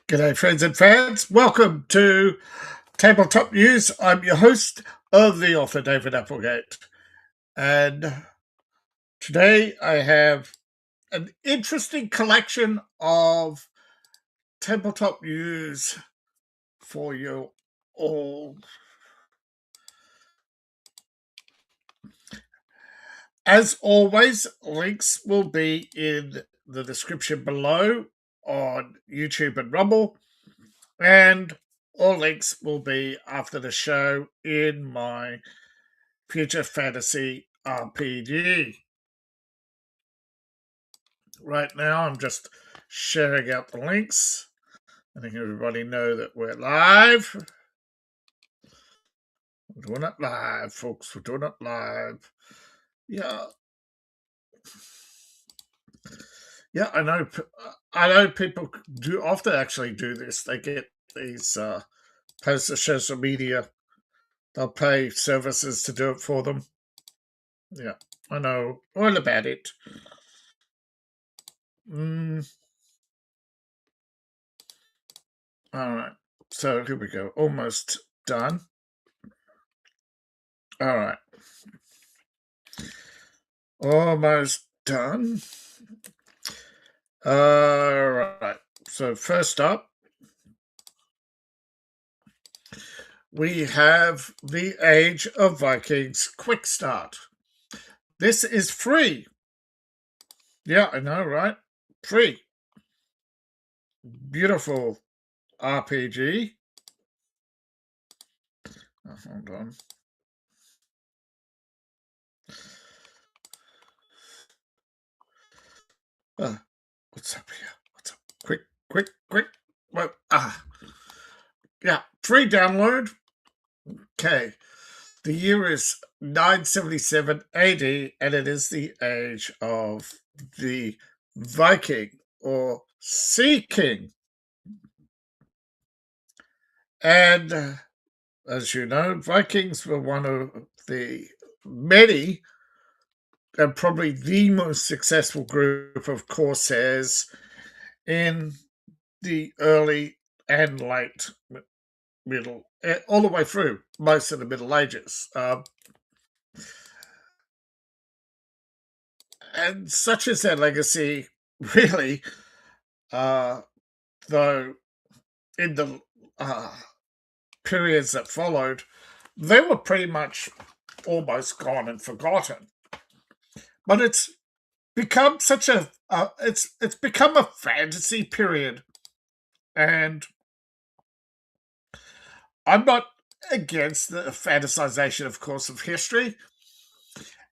G'day, friends and fans. Welcome to Tabletop News. I'm your host of the author, David Applegate. And today I have an interesting collection of tabletop news for you all. As always, links will be in the description below on YouTube and Rumble, and all links will be after the show in my Future Fantasy RPG. Right now, I'm just sharing out the links. I think everybody know that we're live. We're doing it live, folks. We're doing it live. Yeah. Yeah, I know people do often actually do this. They get these posts to social media. They'll pay services to do it for them. Yeah, I know all about it. All right, so here we go. Almost done. All right. Almost done. All right. So first up, we have the Age of Vikings Quickstart. This is free. Yeah, I know, right? Free. Beautiful RPG. Oh, hold on. What's up here? What's up? Quick. Well, yeah, free download. Okay. The year is 977 AD, and it is the age of the Viking or Sea King. And as you know, Vikings were one of the many and probably the most successful group of corsairs in the early and late middle, all the way through most of the Middle Ages. And such is their legacy, really, though in the periods that followed, they were pretty much almost gone and forgotten. But it's become such a it's become a fantasy period, and I'm not against the fantasization, of course, of history.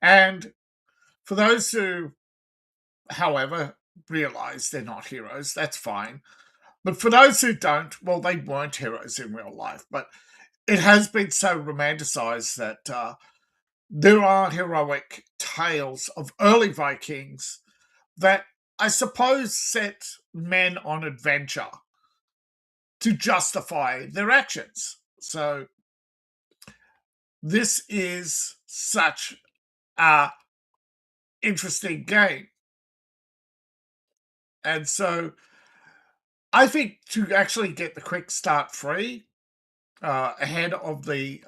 And for those who, however, realize they're not heroes, that's fine. But for those who don't, well, they weren't heroes in real life. But it has been so romanticized that there are heroic tales of early Vikings that I suppose set men on adventure to justify their actions. So this is such a interesting game. And so I think to actually get the quick start free ahead of the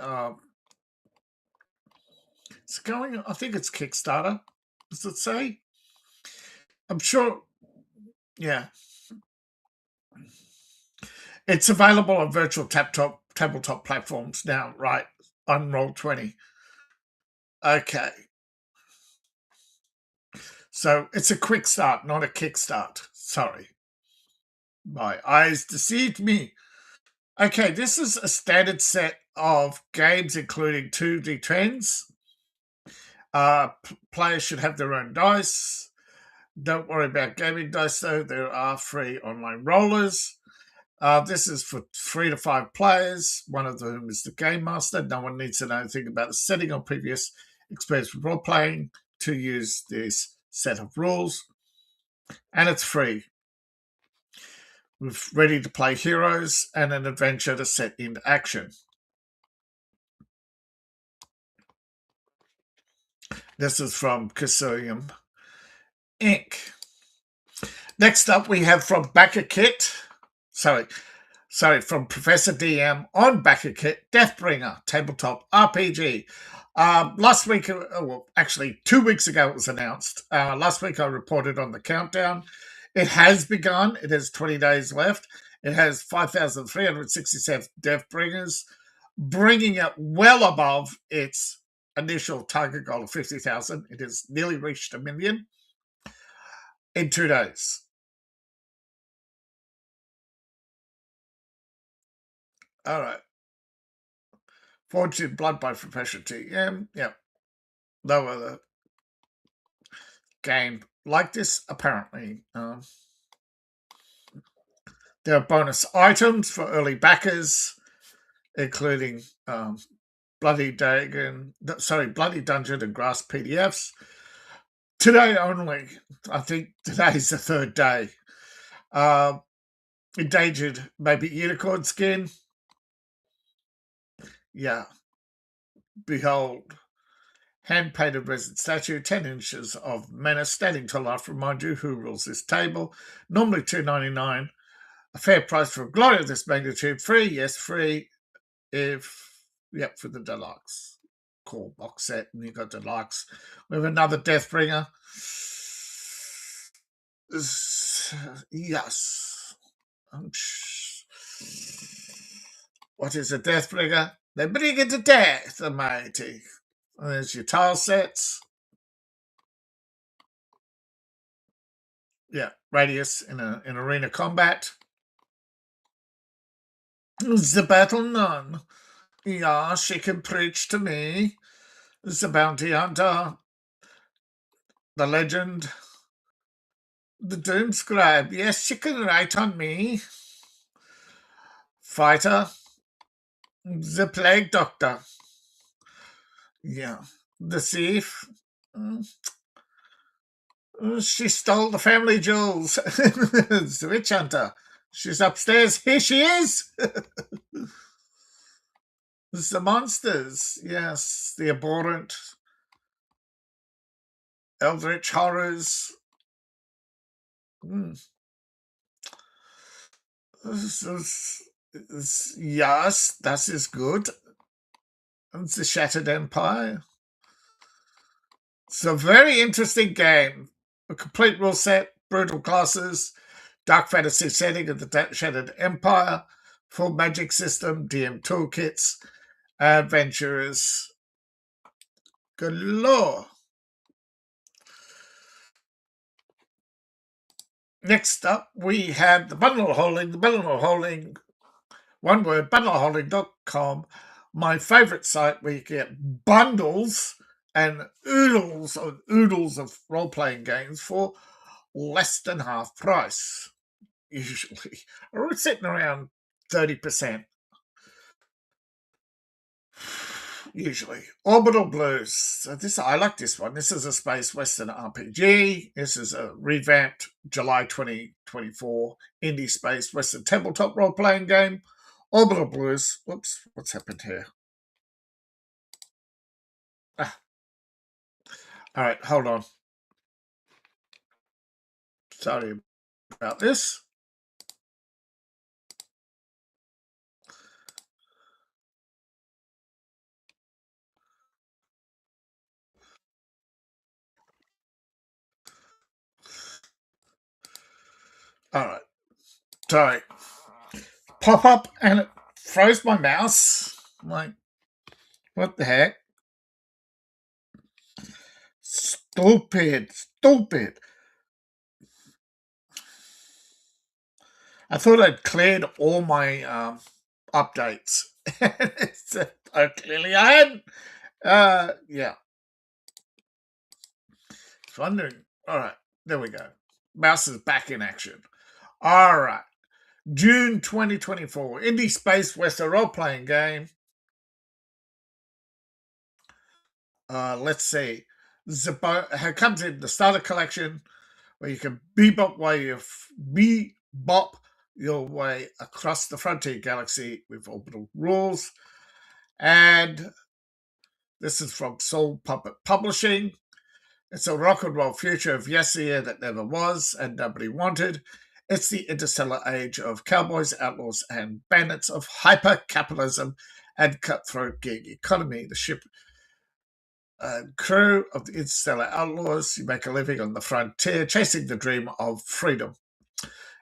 it's going, I think it's Kickstarter. Does it say? I'm sure. Yeah. It's available on virtual tabletop platforms now, right? On Roll20. Okay. So it's a quick start, not a kickstart. Sorry. My eyes deceived me. Okay, this is a standard set of games including 2d10s. Players should have their own dice. Don't worry about gaming dice, though. There are free online rollers. This is for 3 to 5 players, one of whom is the game master. No one needs to know anything about the setting or previous experience with role-playing to use this set of rules. And it's free. With ready-to-play heroes and an adventure to set into action. This is from Cassilium Inc. Next up, we have from Backer Kit, from Professor DM on backer kit, Deathbringer, tabletop RPG. Last week, well, actually 2 weeks ago, it was announced. Last week, I reported on the countdown. It has begun. It has 20 days left. It has 5,367 Deathbringers, bringing it well above its initial target goal of 50,000. It has nearly reached 1 million in 2 days. All right. Fortune Blood by Profession TM. Yeah. No other game like this, apparently. There are bonus items for early backers, including Bloody Dungeon and Grass PDFs. Today only. I think today's the 3rd day. Endangered maybe unicorn skin. Yeah. Behold. Hand-painted resin statue, 10 inches of menace, standing to life. Remind you who rules this table. Normally $2.99. A fair price for a glory of this magnitude. Free, yes, free. For the deluxe core box set, and you got deluxe. We have another Deathbringer. Yes. What is a Deathbringer? They bring it to death, the mighty. There's your tile sets. Yeah, radius in arena combat. The battle nun. Yeah, she can preach to me. The bounty hunter. The legend. The doom scribe. Yes, she can write on me. Fighter. The plague doctor. Yeah. The thief. She stole the family jewels. The witch hunter. She's upstairs. Here she is. The monsters. Yes. The abhorrent. Eldritch horrors. Yes, that is good. It's the Shattered Empire. It's a very interesting game. A complete rule set, brutal classes, dark fantasy setting of the Shattered Empire, full magic system, DM toolkits, adventurers galore. Next up, we have the Bundle of Holding. The Bundle of Holding, one word, bundleofholding.com. My favorite site where you get bundles and oodles of role-playing games for less than half price, usually. Or it's sitting around 30%. Usually. Orbital Blues. So I like this one. This is a space western RPG. This is a revamped July 2024 indie space western tabletop role-playing game. Orbital Blues. Whoops, what's happened here? All right, hold on. Sorry about this. All right. Sorry. Pop up and it froze my mouse. I'm like, what the heck? Stupid. I thought I'd cleared all my updates. Clearly I hadn't. Yeah. It's wondering. All right. There we go. Mouse is back in action. All right. June 2024. Indie Space Western role-playing game. Let's see. It comes in the starter collection where you can bebop your way across the frontier galaxy with orbital rules. And this is from Soul Puppet Publishing. It's a rock and roll future of yesteryear that never was and nobody wanted. It's the interstellar age of cowboys, outlaws, and bandits, of hyper-capitalism and cutthroat gig economy. The ship and crew of the interstellar outlaws, you make a living on the frontier, chasing the dream of freedom.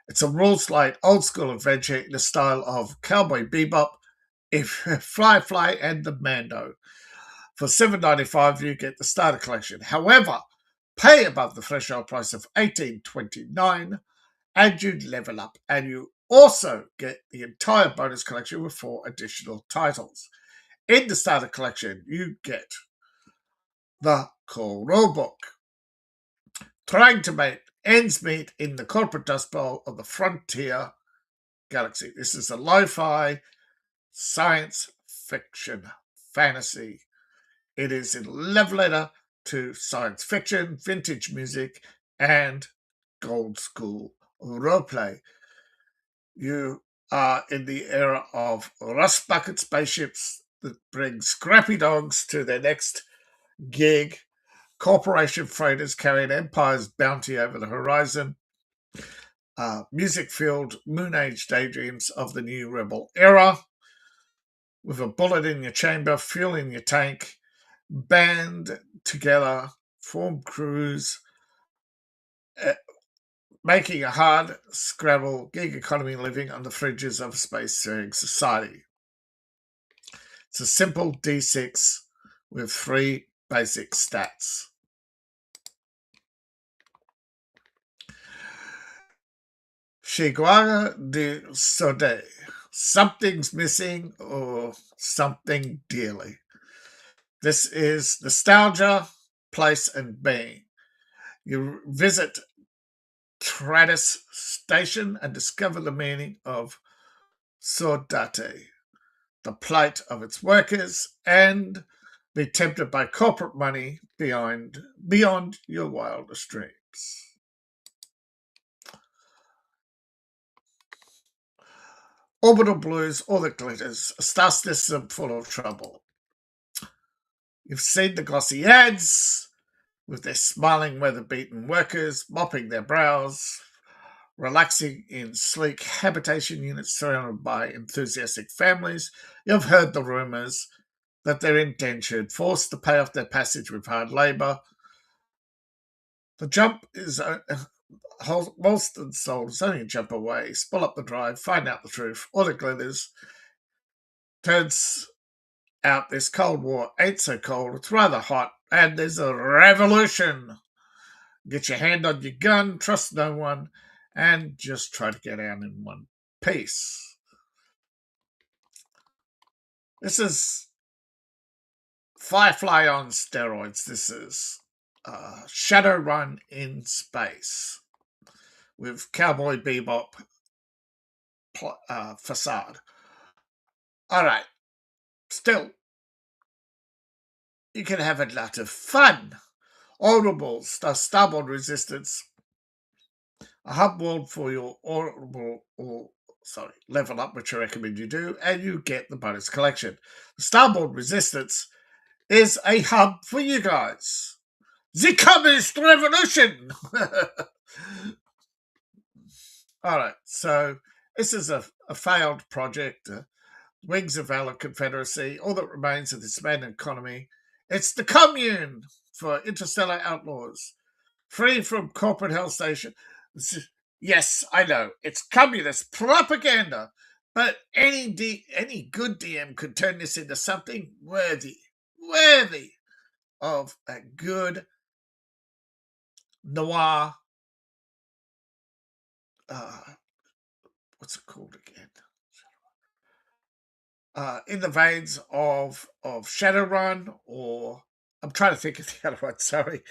It's a rules-light, old-school adventure in the style of Cowboy Bebop, if Fly and the Mando. For $7.95, you get the starter collection. However, pay above the threshold price of $18.29, and you level up. And you also get the entire bonus collection with 4 additional titles. In the starter collection, you get the core rulebook, trying to make ends meet in the corporate dust bowl of the frontier galaxy. This is a lo-fi science fiction fantasy. It is in love letter to science fiction, vintage music, and old school roleplay. You are in the era of rust bucket spaceships that bring scrappy dogs to their next gig, corporation freighters carrying empire's bounty over the horizon, music-filled Moon Age daydreams of the new rebel era, with a bullet in your chamber, fuel in your tank, band together, form crews, making a hard scrabble gig economy living on the fringes of a space-faring society. It's a simple D6 with 3 basic stats. Chiguara de Sode. Something's missing or something dearly. This is nostalgia, place, and being. You visit Tradis Station and discover the meaning of Sordate, the plight of its workers, and be tempted by corporate money beyond your wildest dreams. Orbital Blues, all that glitters, a star system full of trouble. You've seen the glossy ads with their smiling, weather-beaten workers mopping their brows, relaxing in sleek habitation units surrounded by enthusiastic families. You've heard the rumours that they're indentured, forced to pay off their passage with hard labour. The jump is Molston sold. It's only a jump away. Spoil up the drive, find out the truth. All that glitters. Turns out this Cold War ain't so cold. It's rather hot, and there's a revolution. Get your hand on your gun, trust no one, and just try to get out in one piece. This is Firefly on steroids. This is Shadowrun in space with Cowboy Bebop facade. All right. Still, you can have a lot of fun. Audible, starboard resistance, a hub world for your level up, which I recommend you do, and you get the bonus collection. The starboard resistance is a hub for you guys. The Communist Revolution! All right, so this is a failed project. Wings of Valor Confederacy, all that remains of this mad economy. It's the commune for interstellar outlaws, free from corporate hell station. Yes, I know, it's communist propaganda, but any good DM could turn this into something worthy of a good noir. What's it called again? In the veins of Shadowrun, or I'm trying to think of the other one. Sorry,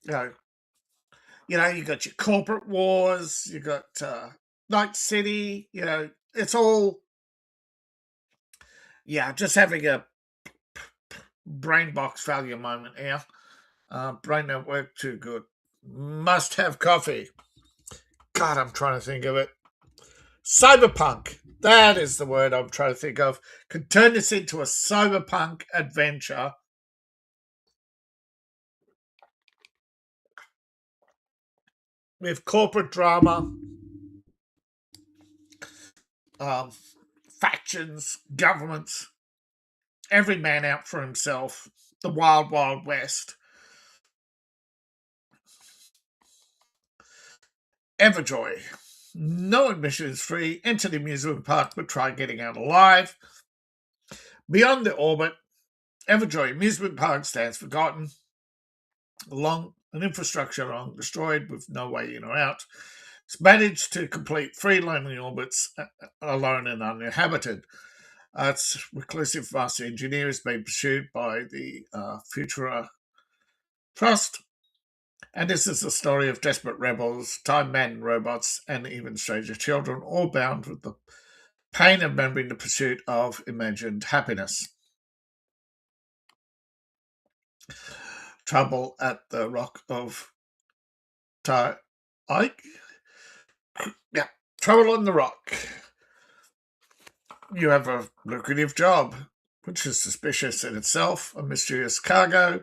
you got your corporate wars, you got Night City. It's all just having a brain box value moment here. Brain don't work too good. Must have coffee. God, I'm trying to think of it. Cyberpunk. That is the word I'm trying to think of. Could turn this into a cyberpunk adventure. With corporate drama, factions, governments, every man out for himself, the wild, wild west. Everjoy. No admission is free. Enter the amusement park, but try getting out alive. Beyond the orbit, Everjoy Amusement Park stands forgotten. Along an infrastructure long destroyed with no way in or out. It's managed to complete 3 lonely orbits alone and uninhabited. Its reclusive master engineer is being pursued by the Futura Trust. And this is the story of desperate rebels, time-man robots, and even stranger children, all bound with the pain of remembering the pursuit of imagined happiness. Trouble at the Rock of Ike? Yeah, Trouble on the Rock. You have a lucrative job, which is suspicious in itself, a mysterious cargo,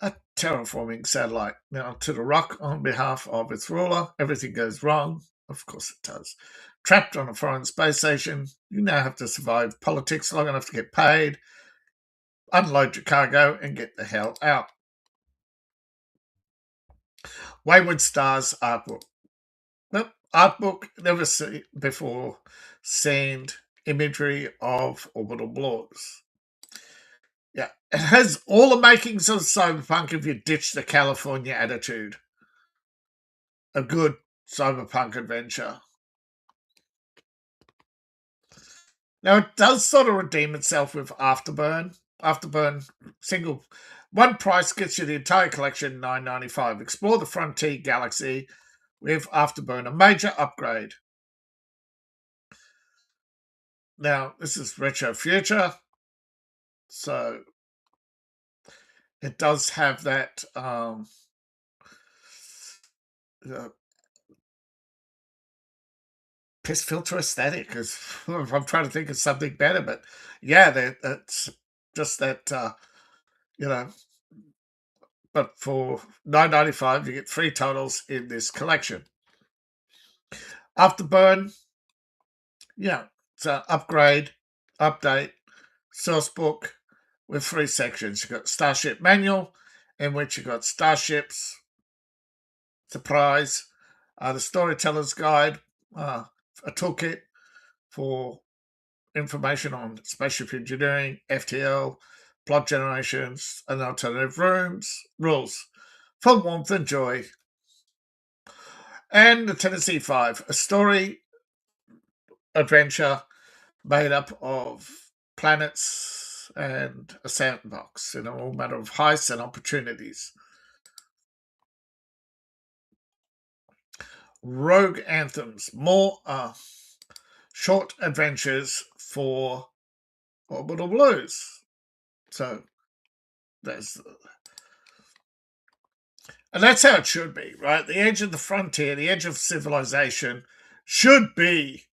a terraforming satellite. Now, to the Rock on behalf of its ruler, everything goes wrong. Of course it does. Trapped on a foreign space station, you now have to survive politics long enough to get paid, unload your cargo, and get the hell out. Wayward Stars artbook. Nope, artbook never before seen imagery of orbital blobs. Yeah, it has all the makings of cyberpunk if you ditch the California attitude. A good cyberpunk adventure. Now, it does sort of redeem itself with Afterburn. Afterburn single one price gets you the entire collection, $9.95. Explore the Frontier Galaxy with Afterburn, a major upgrade. Now, this is Retro Future, so it does have that piss filter aesthetic. Because I'm trying to think of something better, but yeah, that's just that, But for $9.95, you get 3 totals in this collection. Afterburn, yeah, it's an upgrade, update, Sourcebook with 3 sections. You've got Starship Manual, in which you've got starships, surprise, the Storyteller's Guide, a toolkit for information on spaceship engineering, FTL, plot generations, and alternative rules for warmth and joy. And the Tennessee 5, a story adventure made up of planets and a sandbox, all manner of heists and opportunities. Rogue Anthems, more short adventures for Orbital Blues. So and that's how it should be, right? The edge of the frontier, the edge of civilization should be,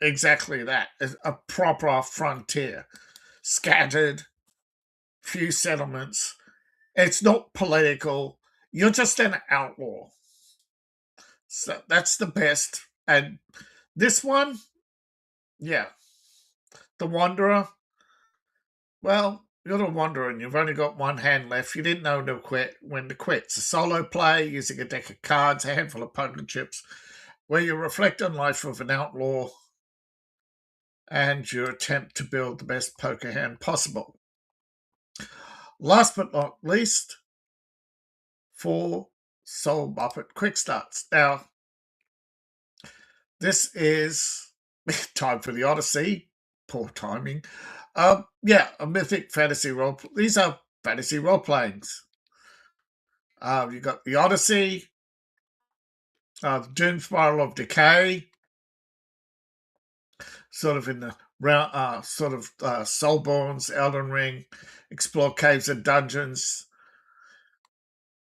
exactly that, a proper frontier. Scattered, few settlements. It's not political. You're just an outlaw. So that's the best. And this one, yeah, the Wanderer. Well, you're the Wanderer and you've only got one hand left. You didn't know when to quit. It's a solo play using a deck of cards, a handful of poker chips, where you reflect on life of an outlaw and you attempt to build the best poker hand possible. Last but not least, 4 Soul Muppet Quickstarts. Now, this is time for the Odyssey. Poor timing. A mythic fantasy role. These are fantasy role playings. You've got the Odyssey, the Doom Spiral of Decay, sort of in the Soulborn's Elden Ring, explore caves and dungeons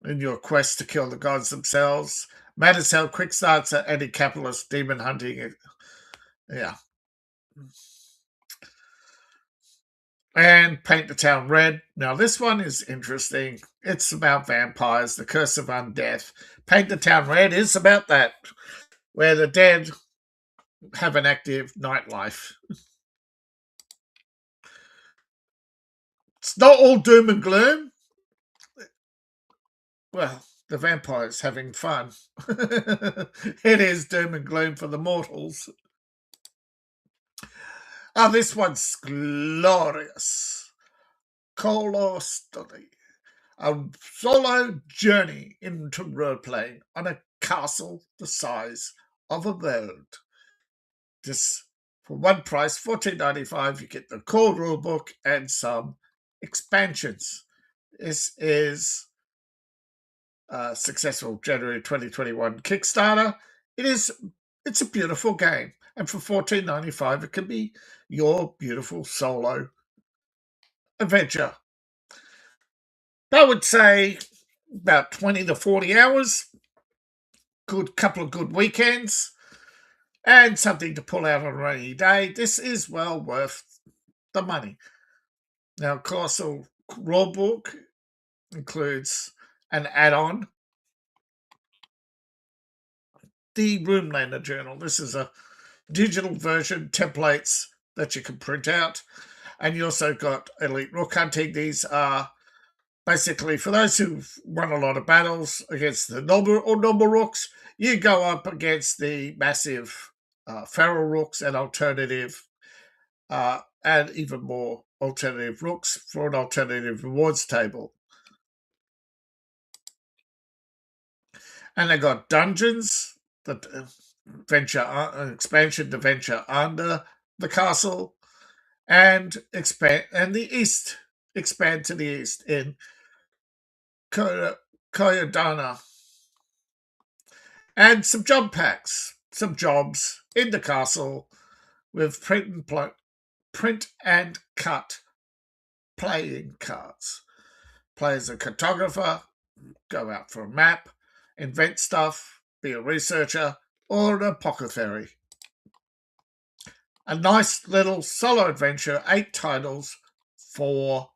in your quest to kill the gods themselves. Mad as Hell Quickstarts are anti-capitalist demon hunting. Yeah. And Paint the Town Red. Now, this one is interesting. It's about vampires, the curse of undeath. Paint the Town Red is about that, where the dead have an active nightlife. It's not all doom and gloom. Well, the vampire's having fun. It is doom and gloom for the mortals. Oh, this one's glorious. Colo Study. A solo journey into role-playing on a castle the size of a world. Just for one price, $14.95, you get the core rulebook and some expansions. This is a successful January 2021 Kickstarter. It's a beautiful game, and for $14.95, it can be your beautiful solo adventure. I would say about 20 to 40 hours, good couple of good weekends, and something to pull out on a rainy day. This is well worth the money. Now, of course, the rulebook includes an add-on, the Roomlander Journal. This is a digital version, templates that you can print out, and you also got Elite Rook Hunting. These are basically for those who've run a lot of battles against the noble rooks. You go up against the massive feral rooks and alternative and even more alternative rooks for an alternative rewards table. And they got dungeons that expansion to venture under the castle, and expand to the east in Koyodana, and some job packs, some jobs in the castle with print and cut playing cards. Play as a cartographer, go out for a map, invent stuff, be a researcher, or an apothecary. A nice little solo adventure, 8 titles for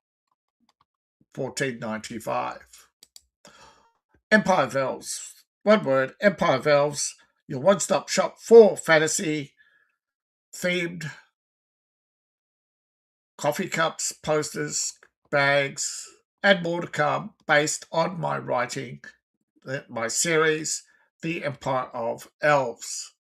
$14.95. Empire Valves. One word, Empire Valves, your one-stop shop for fantasy themed coffee cups, posters, bags, and more to come based on my writing, my series, The Empire of Elves.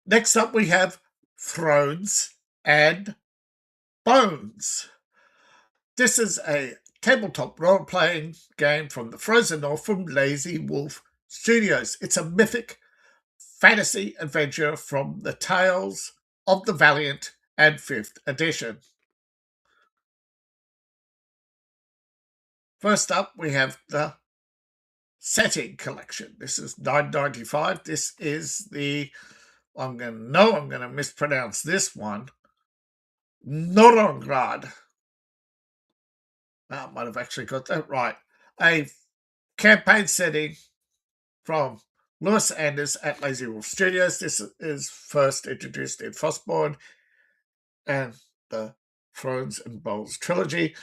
Next up, we have Thrones and Bones. This is a tabletop role-playing game from the Frozen North from Lazy Wolf Studios. It's a mythic fantasy adventure from the Tales of the Valiant and 5th edition. First up, we have the Setting Collection. This is $9.95. This is the, I'm going to mispronounce this one, Norongrad. I might have actually got that right. A campaign setting from Lewis Anders at Lazy Wolf Studios. This is first introduced in Frostborn and the Thrones and Bowls trilogy.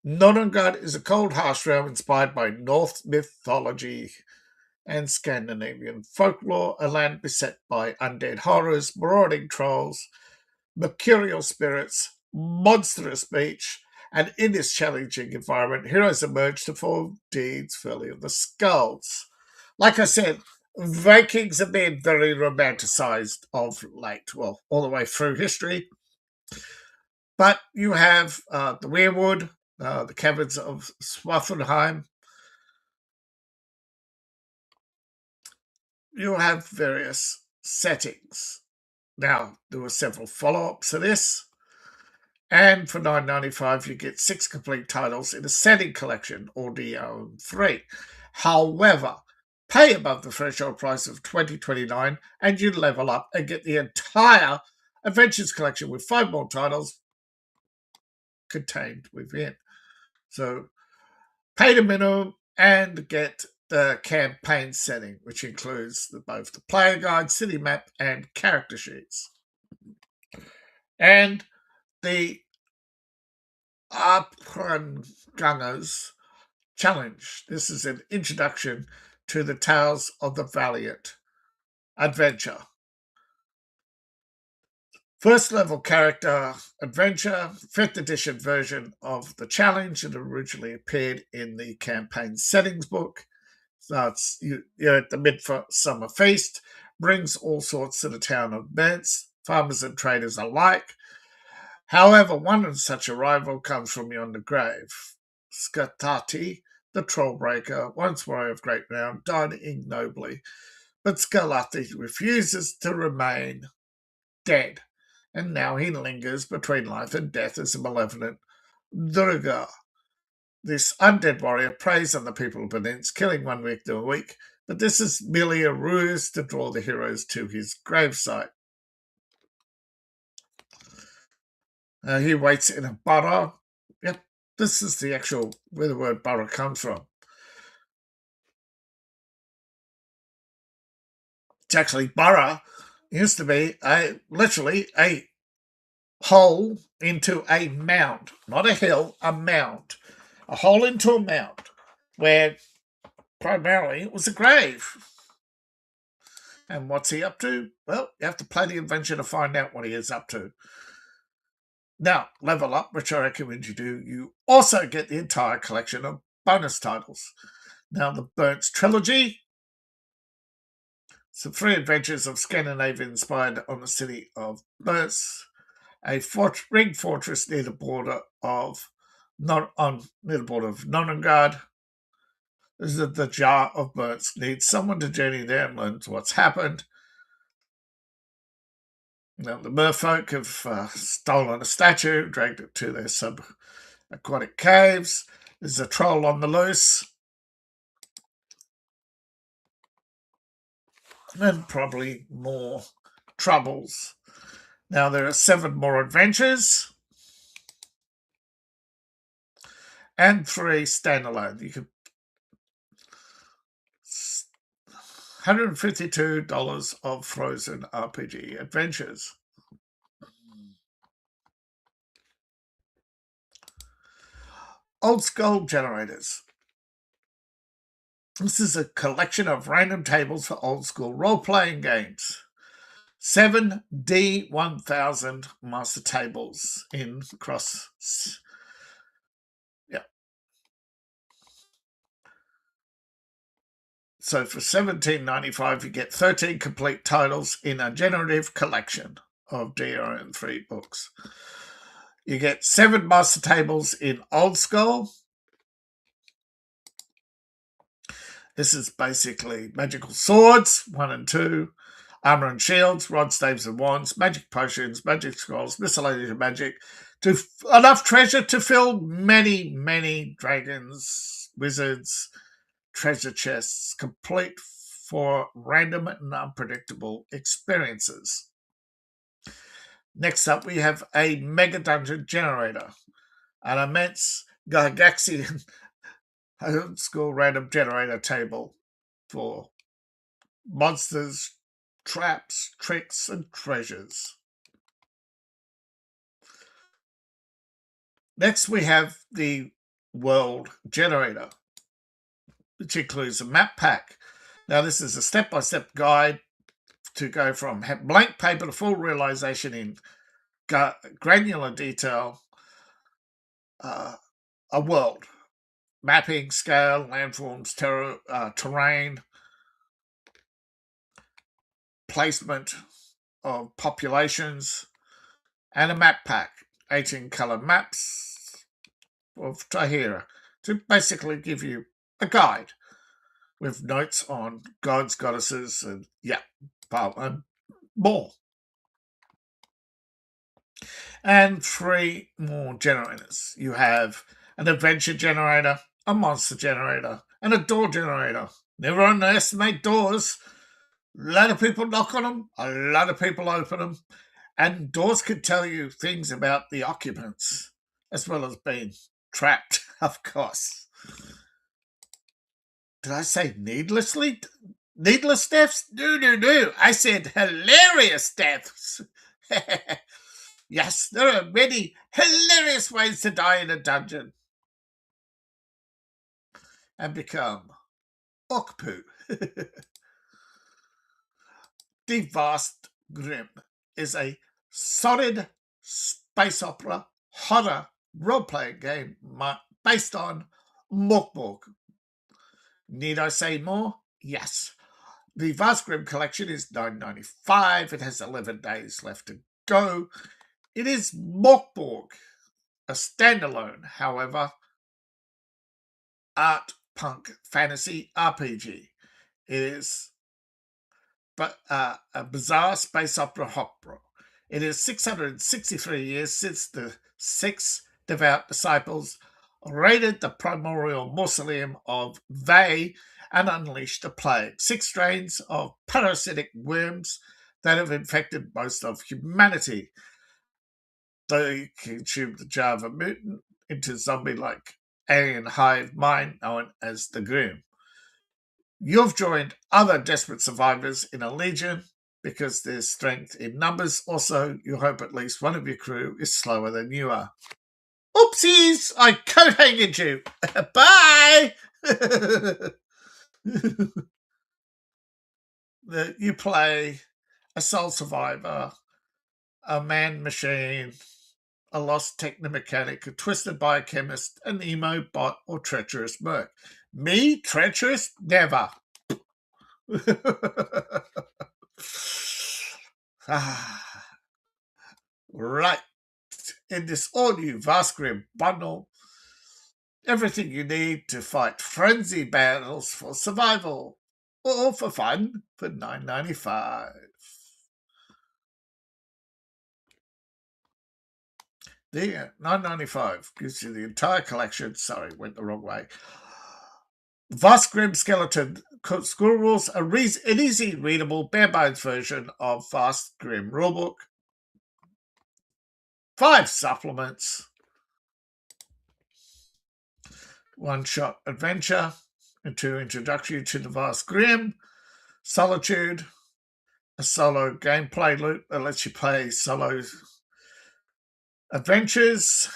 Norongrad is a cold, harsh realm inspired by Norse mythology and Scandinavian folklore, a land beset by undead horrors, marauding trolls, mercurial spirits, monstrous beach, and in this challenging environment, heroes emerge to perform deeds filling of the skulls. Like I said, Vikings have been very romanticized of late, well, all the way through history. But you have the Weirwood, the caverns of Svartalfheim. You have various settings. Now, there were several follow-ups to this. And for $9.95, you get 6 complete titles in a setting collection, or DOM3. However, pay above the threshold price of $20.29 and you level up and get the entire Adventures collection with 5 more titles contained within. So pay the minimum and get the campaign setting, which includes both the player guide, city map, and character sheets. And the Arpengangers Challenge. This is an introduction to the Tales of the Valiant adventure. First level character adventure, 5th edition version of the challenge. It originally appeared in the campaign settings book. So you're at the midsummer feast, brings all sorts to the town of Bents, farmers and traders alike. However, one such arrival comes from yonder grave. Skatati, the Trollbreaker, once warrior of great renown, died ignobly, but Skalati refuses to remain dead, and now he lingers between life and death as a malevolent Durga. This undead warrior preys on the people of Benins, killing one victim a week, but this is merely a ruse to draw the heroes to his gravesite. He waits in a burrow. Yep, this is the actual where the word burrow comes from. It's actually burrow. It used to be literally a hole into a mound, not a hill, a mound. A hole into a mound where primarily it was a grave. And what's he up to? Well, you have to play the adventure to find out what he is up to. Now, level up, which I recommend you do, you also get the entire collection of bonus titles. Now, the Burnt Trilogy, some 3 adventures of Scandinavia inspired on the city of Burnt, a ring fortress near the border of Nonengard. This is the Jar of Burnt. Needs someone to journey there and learn what's happened. Now, the merfolk have stolen a statue, dragged it to their sub-aquatic caves. There's a troll on the loose. And probably more troubles. Now, there are 7 more adventures. And 3 standalone. You can $152 of frozen RPG adventures. Old Skull Generators. This is a collection of random tables for old school role-playing games. 7 D1000 master tables in cross. Yeah. So for $17.95, you get 13 complete titles in a generative collection of DRM3 books. You get 7 master tables in Old Skull. This is basically magical swords, 1 and 2, armor and shields, rods, staves and wands, magic potions, magic scrolls, miscellaneous magic, enough treasure to fill many, many dragons, wizards, treasure chests, complete for random and unpredictable experiences. Next up, we have a Mega Dungeon Generator, an immense Gygaxian old school random generator table for monsters, traps, tricks, and treasures. Next, we have the World Generator, which includes a map pack. Now, this is a step-by-step guide to go from blank paper to full realization in granular detail, a world. Mapping, scale, landforms, terrain, placement of populations, and a map pack, 18 colour maps of Tahira, to basically give you a guide with notes on gods, goddesses, and more. And 3 more generators. You have an adventure generator, a monster generator, and a door generator. Never underestimate doors. A lot of people knock on them, a lot of people open them, and doors could tell you things about the occupants, as well as being trapped, of course. Did I say needlessly? Needless deaths? No. I said hilarious deaths. Yes, there are many hilarious ways to die in a dungeon and become Okpu. The Vast Grimm is a solid space opera horror role-playing game based on Morkborg. Need I say more? Yes. The Vast Grimm collection is $9.95. It has 11 days left to go. It is Morkborg, a standalone, however, art punk fantasy RPG. It is a bizarre space opera opera. It is 663 years since the 6 devout disciples raided the primordial mausoleum of Ve and unleashed a plague. 6 strains of parasitic worms that have infected most of humanity. They consumed the Java mutant into zombie-like alien hive mind known as the Grimm. You've joined other desperate survivors in a legion because there's strength in numbers. Also, you hope at least one of your crew is slower than you are. Oopsies! I coat-hanged you. Bye! You play a soul survivor, a man-machine, a lost technomechanic, a twisted biochemist, an emo bot, or treacherous merc. Me? Treacherous? Never. Right. In this all-new Vast Grimm bundle, everything you need to fight frenzy battles for survival or for fun for $9.95. The $9.95 gives you the entire collection. Sorry, went the wrong way. Vast Grimm Skeleton School Rules, an easy readable bare bones version of Vast Grimm Rulebook. 5 supplements. One-shot adventure to introduce you to the Vast Grimm. Solitude, a solo gameplay loop that lets you play solo adventures.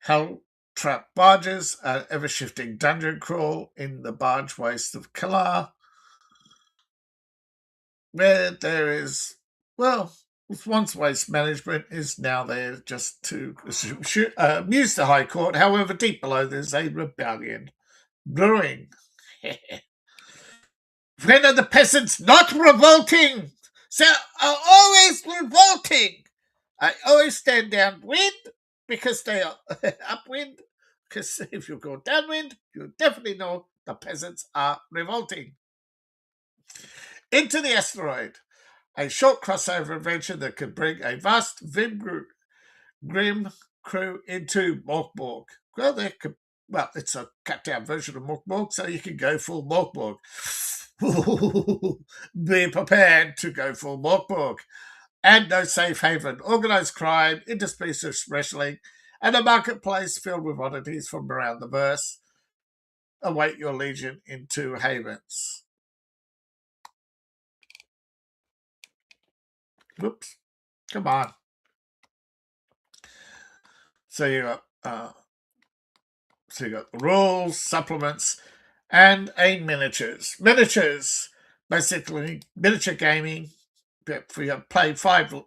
Hell Trap Barges, an ever-shifting dungeon crawl in the barge waste of Kalar, where there is, well, once waste management is now there just to amuse the High Court. However, deep below there's a rebellion brewing. When are the peasants not revolting? So are always revolting. I always stand downwind because they are upwind. Because if you go downwind, you definitely know the peasants are revolting. Into the Asteroid, a short crossover adventure that could bring a vast Grimm crew into Morkborg. Well, it's a cut-down version of Morkborg, so you can go full Morkborg. Be prepared to go full Morkborg. And no safe haven, organised crime, interspecies wrestling, and a marketplace filled with oddities from around the verse await your legion in 2 havens. Whoops. Come on. So you got the rules, supplements, and a miniatures. Miniatures, basically miniature gaming. For you play 5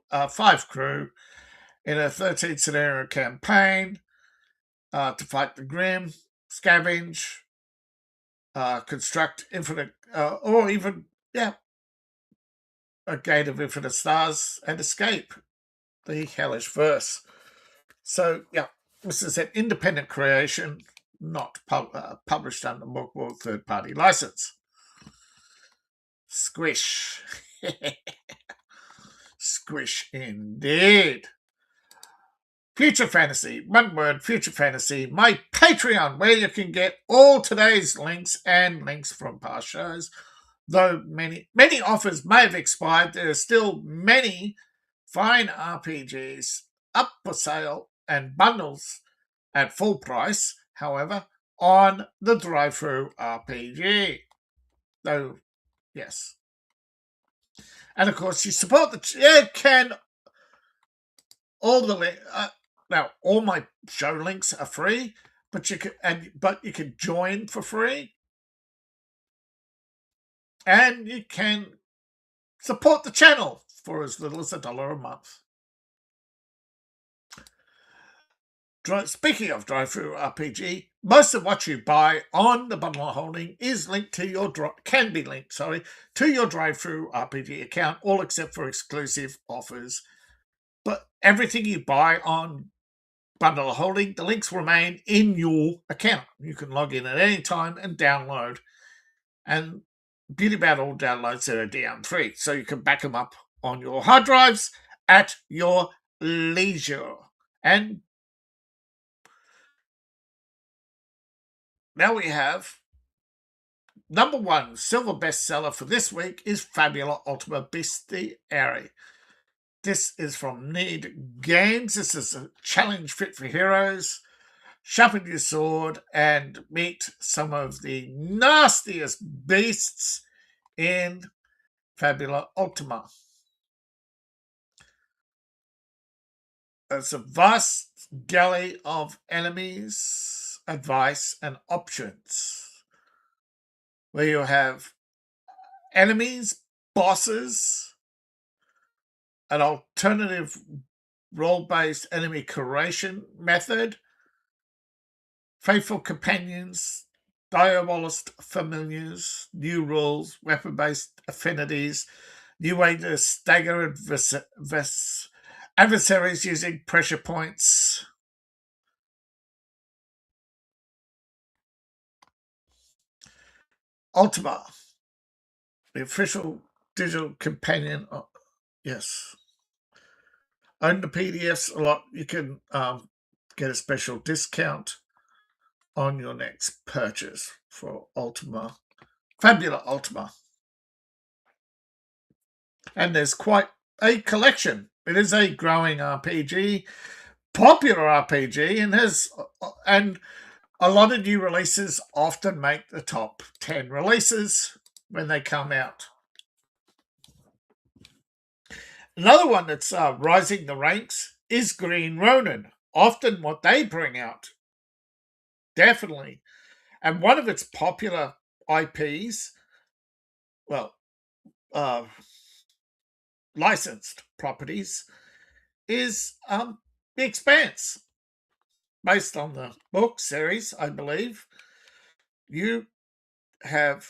crew in a 13 scenario campaign to fight the Grimm, scavenge, construct infinite, or even a gate of infinite stars and escape the hellish verse. So this is an independent creation, not published under Morkborg third-party license. Squish. Squish indeed. Future Fantasy, one word, Future Fantasy, my Patreon, where you can get all today's links and links from past shows. Though many offers may have expired, there are still many fine RPGs up for sale and bundles at full price, however, on the Drive-Thru RPG. Though, yes. And of course, you support now all my show links are free, but you can join for free. And you can support the channel for as little as $1 a month. Speaking of drive-through RPG, most of what you buy on the bundle holding is linked to your can be linked, to your drive-through RPG account, all except for exclusive offers. But everything you buy on bundle holding, the links remain in your account. You can log in at any time and download. And beauty about all downloads that are DM3, so you can back them up on your hard drives at your leisure. And now we have number one silver bestseller for this week is Fabula Ultima Bestiary. This is from Need Games. This is a challenge fit for heroes. Sharpen your sword and meet some of the nastiest beasts in Fabula Ultima. It's a vast galley of enemies, advice, and options, where you have enemies, bosses, an alternative role-based enemy curation method, faithful companions, diabolist familiars, new rules, weapon-based affinities, new way to stagger adversaries using pressure points. Ultima, the official digital companion. Yes. Own the PDFs a lot. You can get a special discount on your next purchase for Ultima. Fabula Ultima. And there's quite a collection. It is a growing RPG, popular RPG, and a lot of new releases often make the top 10 releases when they come out. Another one that's rising the ranks is Green Ronin. Often what they bring out. Definitely. And one of its popular IPs, licensed properties, is The Expanse. Based on the book series, I believe. You have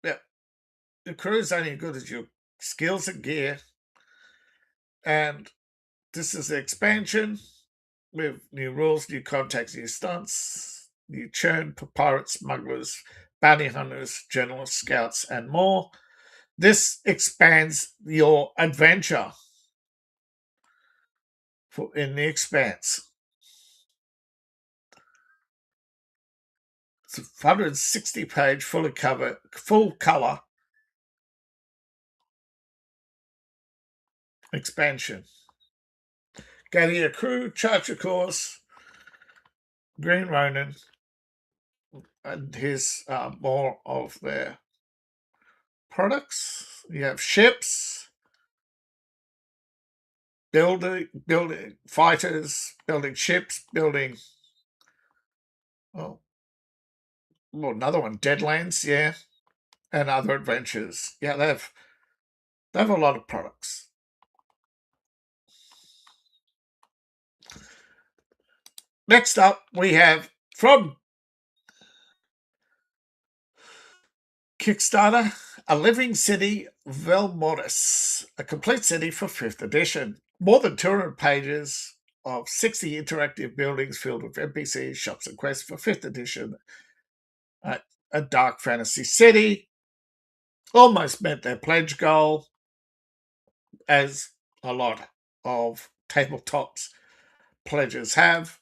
the crew is only as good as your skills and gear. And this is the expansion with new rules, new contacts, new stunts, new churn for pirates, smugglers, bounty hunters, journalists, scouts, and more. This expands your adventure in the Expanse. It's a 160-page, full color expansion. Gather your crew, chart your course, Green Ronin, and here's more of their products. You have ships, building fighters, building ships, building another one, Deadlands, yeah, and other adventures. Yeah, they have a lot of products. Next up, we have from Kickstarter, A Living City Velmoris, a complete city for 5th edition. More than 200 pages of 60 interactive buildings filled with NPCs, shops, and quests for 5th edition. A dark fantasy city. Almost met their pledge goal, as a lot of tabletops pledges have.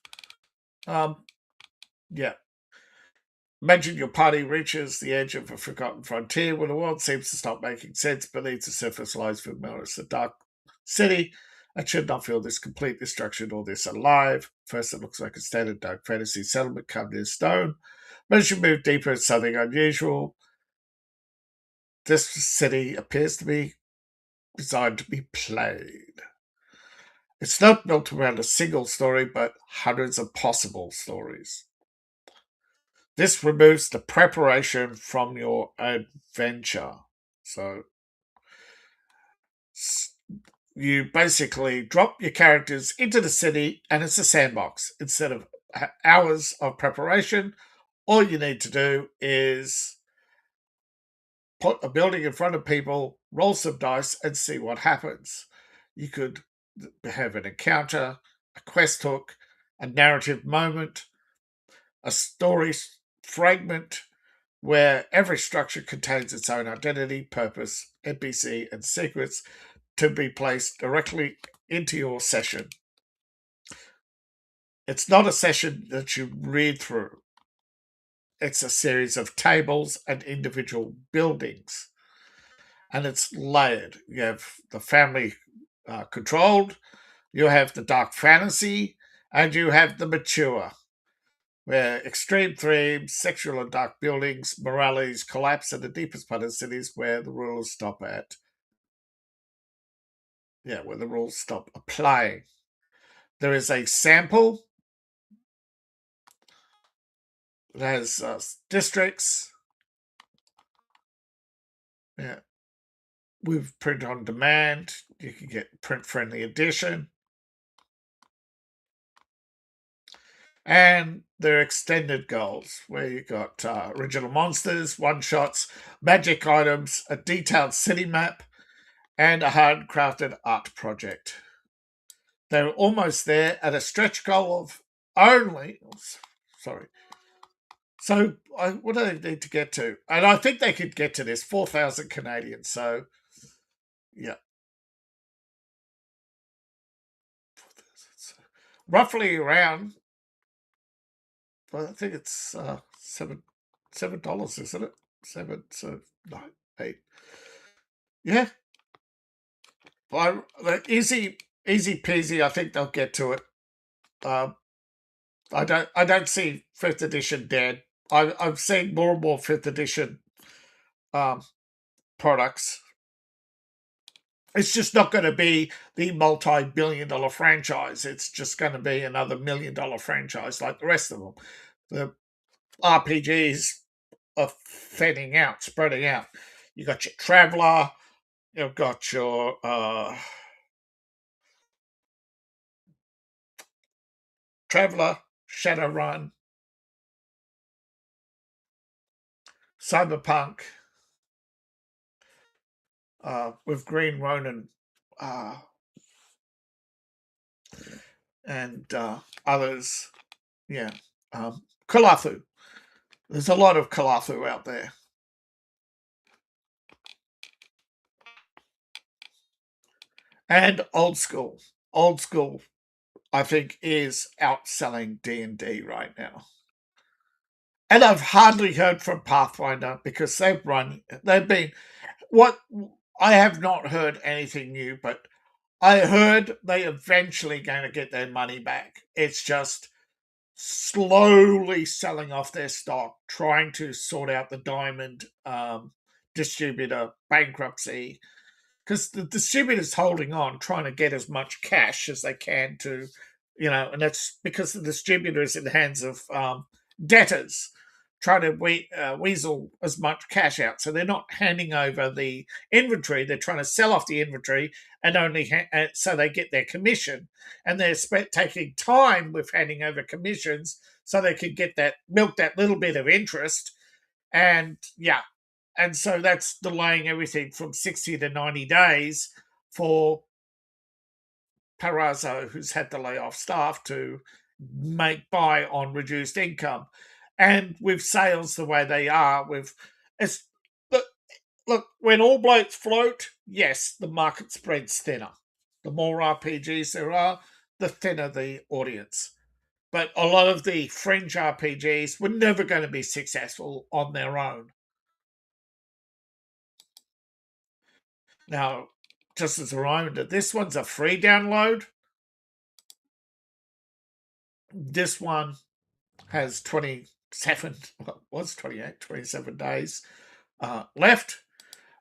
Imagine your party reaches the edge of a forgotten frontier where the world seems to stop making sense. Beneath the surface lies Velmoris, a dark city that should not feel this complete destruction or this alive. First, it looks like a standard dark fantasy settlement carved in stone. But as you move deeper, it's something unusual. This city appears to be designed to be played. It's not built around a single story, but hundreds of possible stories. This removes the preparation from your adventure. So you basically drop your characters into the city and it's a sandbox. Instead of hours of preparation, all you need to do is put a building in front of people, roll some dice, and see what happens. You could have an encounter, a quest hook, a narrative moment, a story fragment where every structure contains its own identity, purpose, NPC, and secrets to be placed directly into your session. It's not a session that you read through. It's a series of tables and individual buildings. And it's layered. You have the family controlled, you have the dark fantasy, and you have the mature, where extreme themes, sexual and dark buildings, moralities collapse at the deepest part of cities where the rules stop at. Yeah, where the rules stop applying. There is a sample that has districts. Yeah, with print on demand. You can get print friendly edition. And their extended goals, where you got original monsters, one shots, magic items, a detailed city map, and a handcrafted art project. They're almost there at a stretch goal of only. Sorry. So, what do they need to get to? And I think they could get to this 4,000 Canadian. So, yeah. Roughly around, I think it's $7, isn't it? Seven, so nine, eight. Yeah. Easy peasy. I think they'll get to it. I don't see fifth edition dead. I've seen more and more fifth edition products. It's just not going to be the multi-billion-dollar franchise. It's just going to be another $1 million franchise like the rest of them. The RPGs are thinning out, spreading out. You got your Traveller. You've got your Traveller, Shadowrun, Cyberpunk, with Green Ronin, and others. Yeah. Kalathu. There's a lot of Kalathu out there. And old school. Old school, I think, is outselling D&D right now. And I've hardly heard from Pathfinder because they've been, what, I have not heard anything new, but I heard they eventually going to get their money back. It's just slowly selling off their stock, trying to sort out the diamond distributor bankruptcy, because the distributor's holding on, trying to get as much cash as they can to, and that's because the distributor is in the hands of debtors, trying to weasel as much cash out. So they're not handing over the inventory; they're trying to sell off the inventory and only so they get their commission. And they're taking time with handing over commissions so they can get milk that little bit of interest. And yeah, and so that's delaying everything from 60 to 90 days for Parazzo, who's had to lay off staff to buy on reduced income. And with sales the way they are, look, when all blokes float, yes, the market spreads thinner. The more RPGs there are, the thinner the audience. But a lot of the fringe RPGs were never going to be successful on their own. Now, just as a reminder, this one's a free download. This one has 27, well, it was 28, 27 days left.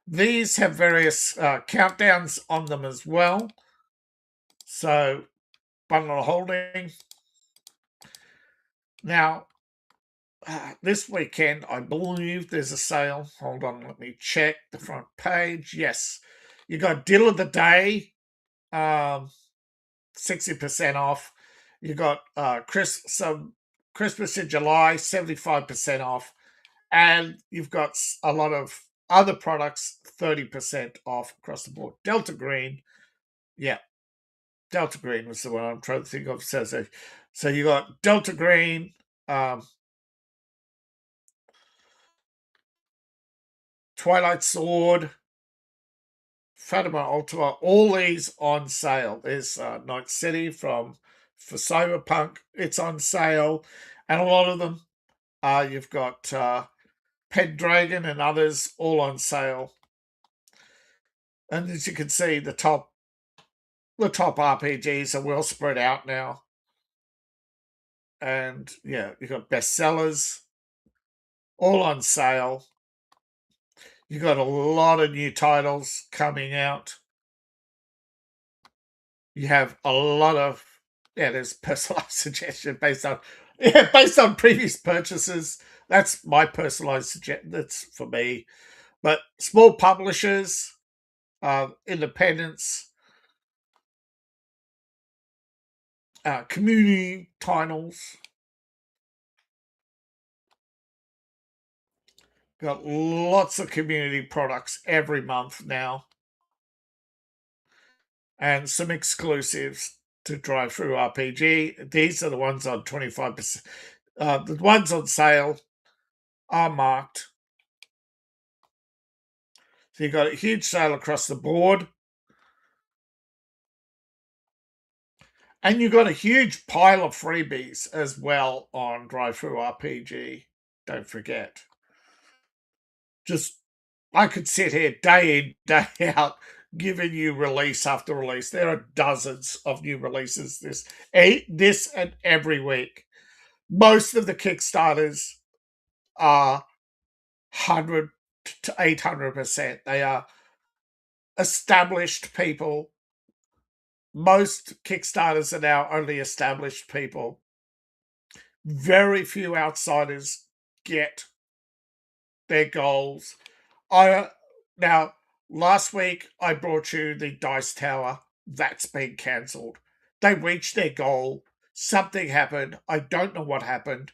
These have various countdowns on them as well. So, bundle holding. Now, this weekend, I believe there's a sale. Hold on, let me check the front page. Yes, you got Deal of the Day, 60% off. You got some Christmas in July, 75% off. And you've got a lot of other products, 30% off across the board. Delta Green, yeah, Delta Green was the one I'm trying to think of. So you got Delta Green, Twilight Sword, Fabula Ultima, all these on sale. There's Night City for Cyberpunk, it's on sale, and a lot of them. You've got Pendragon and others all on sale. And as you can see, the top RPGs are well spread out now. And yeah, you've got bestsellers all on sale. You've got a lot of new titles coming out. You have a lot of there's personalized suggestion based on previous purchases. That's my personalized suggestion. That's for me. But small publishers, independents, community titles. Got lots of community products every month now. And some exclusives to DriveThruRPG. These are the ones on 25%. The ones on sale are marked. So you've got a huge sale across the board. And you've got a huge pile of freebies as well on DriveThruRPG. Don't forget. I could sit here day in, day out, giving you release after release. There are dozens of new releases this and every week. Most of the Kickstarters are 100 to 800%. They are established people. Most Kickstarters are now only established people. Very few outsiders get their goals. Now, last week I brought you the Dice Tower. That's been cancelled. They reached their goal. Something happened. I don't know what happened.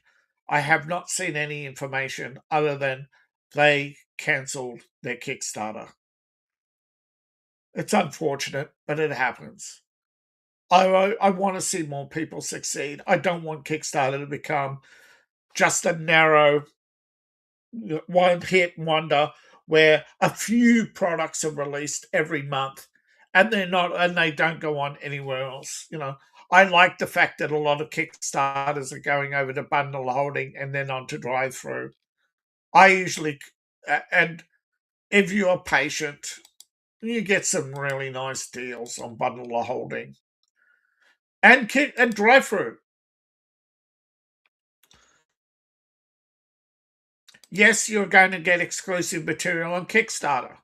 I have not seen any information other than they cancelled their Kickstarter. It's unfortunate, but it happens. I want to see more people succeed. I don't want Kickstarter to become just a narrow one-hit wonder where a few products are released every month and they don't go on anywhere else. I like the fact that a lot of Kickstarters are going over to bundle holding and then on to drive-through. I usually, and if you're patient, you get some really nice deals on bundle holding and drive-through. Yes, you're going to get exclusive material on Kickstarter,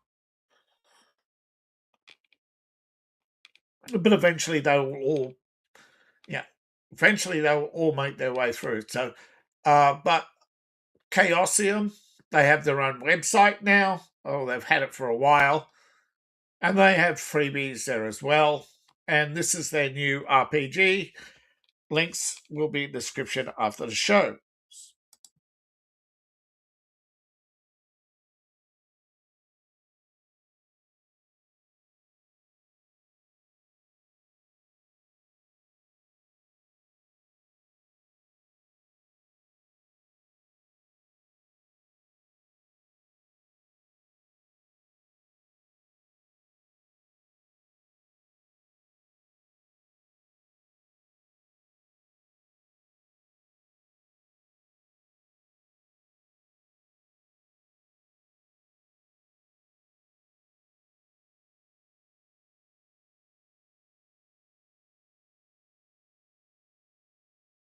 but eventually they will all make their way through. So, but Chaosium, they have their own website now. Oh, they've had it for a while, and they have freebies there as well. And this is their new RPG. Links will be in the description after the show.